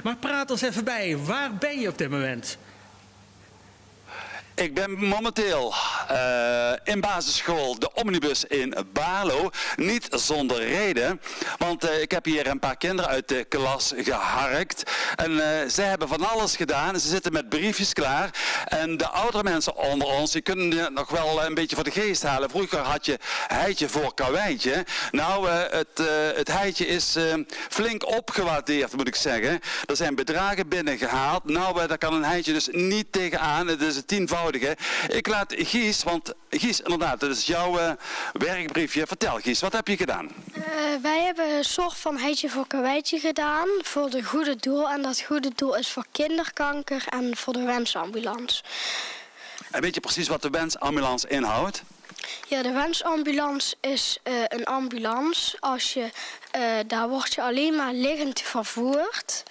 Maar praat ons even bij, waar ben je op dit moment? Ik ben momenteel in basisschool de Omnibus in Baarlo. Niet zonder reden, want ik heb hier een paar kinderen uit de klas geharkt. En zij hebben van alles gedaan. Ze zitten met briefjes klaar. En de oudere mensen onder ons, die kunnen het nog wel een beetje voor de geest halen. Vroeger had je heitje voor karweitje. Nou, het heitje is flink opgewaardeerd, moet ik zeggen. Er zijn bedragen binnengehaald. Nou, daar kan een heitje dus niet tegenaan. Het is het tienvoudige. Ik laat Gies, want Gies, inderdaad, dat is jouw werkbriefje. Vertel Gies, wat heb je gedaan? Wij hebben een soort van heitje voor karweitje gedaan voor de goede doel. En dat goede doel is voor kinderkanker en voor de wensambulance. En weet je precies wat de wensambulance inhoudt? Ja, de wensambulance is een ambulance. Daar word je alleen maar liggend vervoerd.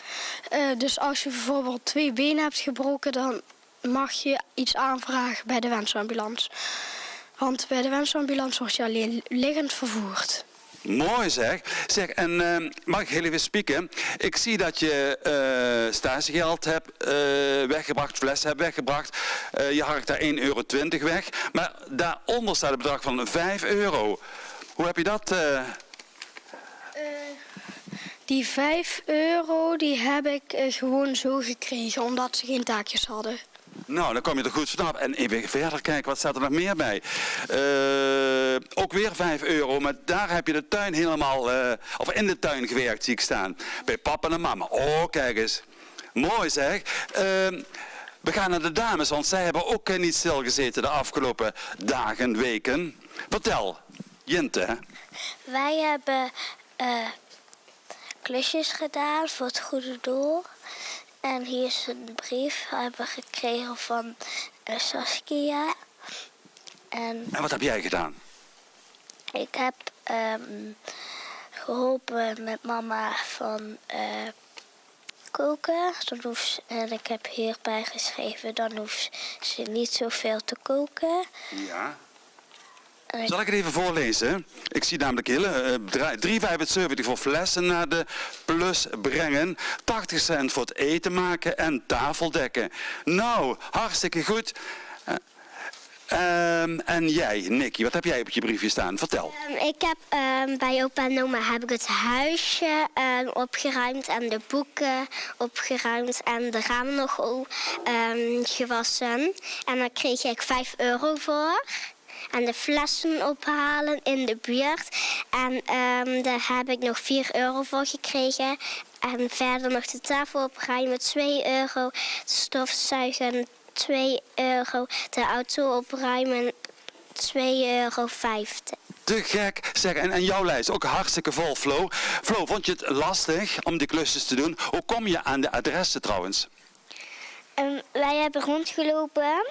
Dus als je bijvoorbeeld 2 benen hebt gebroken, dan mag je iets aanvragen bij de wensambulance. Want bij de wensambulance word je alleen liggend vervoerd. Mooi zeg. Zeg, en mag ik heel even spieken? Ik zie dat je statiegeld hebt weggebracht, flessen hebt weggebracht. Je harkt daar €1,20 weg. Maar daaronder staat het bedrag van €5. Hoe heb je dat? Die €5 die heb ik gewoon zo gekregen, omdat ze geen taakjes hadden. Nou, dan kom je er goed vanaf. En even verder kijken, wat staat er nog meer bij? Ook weer €5, maar daar heb je de tuin helemaal, of in de tuin gewerkt, zie ik staan. Bij papa en mama. Oh, kijk eens. Mooi zeg. We gaan naar de dames, want zij hebben ook niet stilgezeten de afgelopen dagen, weken. Vertel, Jinte. Hè? Wij hebben klusjes gedaan voor het goede doel. En hier is een brief hebben we gekregen van Saskia. En wat heb jij gedaan? Ik heb geholpen met mama van koken. En ik heb hierbij geschreven, dan hoeft ze niet zoveel te koken. Ja. Zal ik het even voorlezen? Ik zie namelijk hele €3,75 voor flessen naar de plus brengen. 80 cent voor het eten maken en tafeldekken. Nou, hartstikke goed. En jij, Nicky, wat heb jij op je briefje staan? Vertel. Ik heb bij opa en oma heb ik het huisje opgeruimd en de boeken opgeruimd en de ramen nog gewassen. En daar kreeg ik €5 voor. En de flessen ophalen in de buurt. En daar heb ik nog €4 voor gekregen. En verder nog de tafel opruimen, €2. Stofzuigen, €2. De auto opruimen, €2,50. Te gek. Zeg, en jouw lijst ook hartstikke vol, Flo. Flo, vond je het lastig om die klusjes te doen? Hoe kom je aan de adressen trouwens? Wij hebben rondgelopen.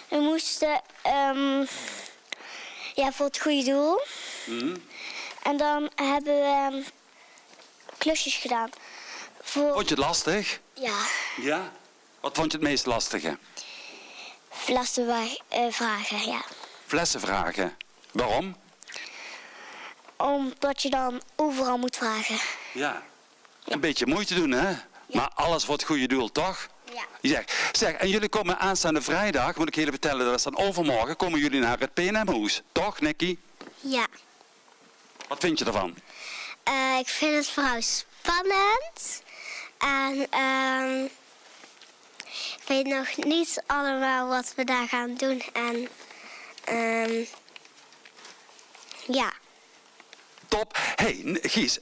We moesten voor het goede doel. En dan hebben we klusjes gedaan. Vond je het lastig? Ja. Ja? Wat vond je het meest lastige? Flessen vragen, ja. Flessen vragen. Waarom? Omdat je dan overal moet vragen. Ja. Een beetje moeite doen, hè? Ja. Maar alles voor het goede doel, toch? Ja. Zeg, en jullie komen aanstaande vrijdag, moet ik jullie vertellen, dat is dan overmorgen, komen jullie naar het PNM-hoes. Toch, Nicky? Ja. Wat vind je ervan? Ik vind het vooral spannend. En ik weet nog niet allemaal wat we daar gaan doen. En ja. Top. Hey, Gies,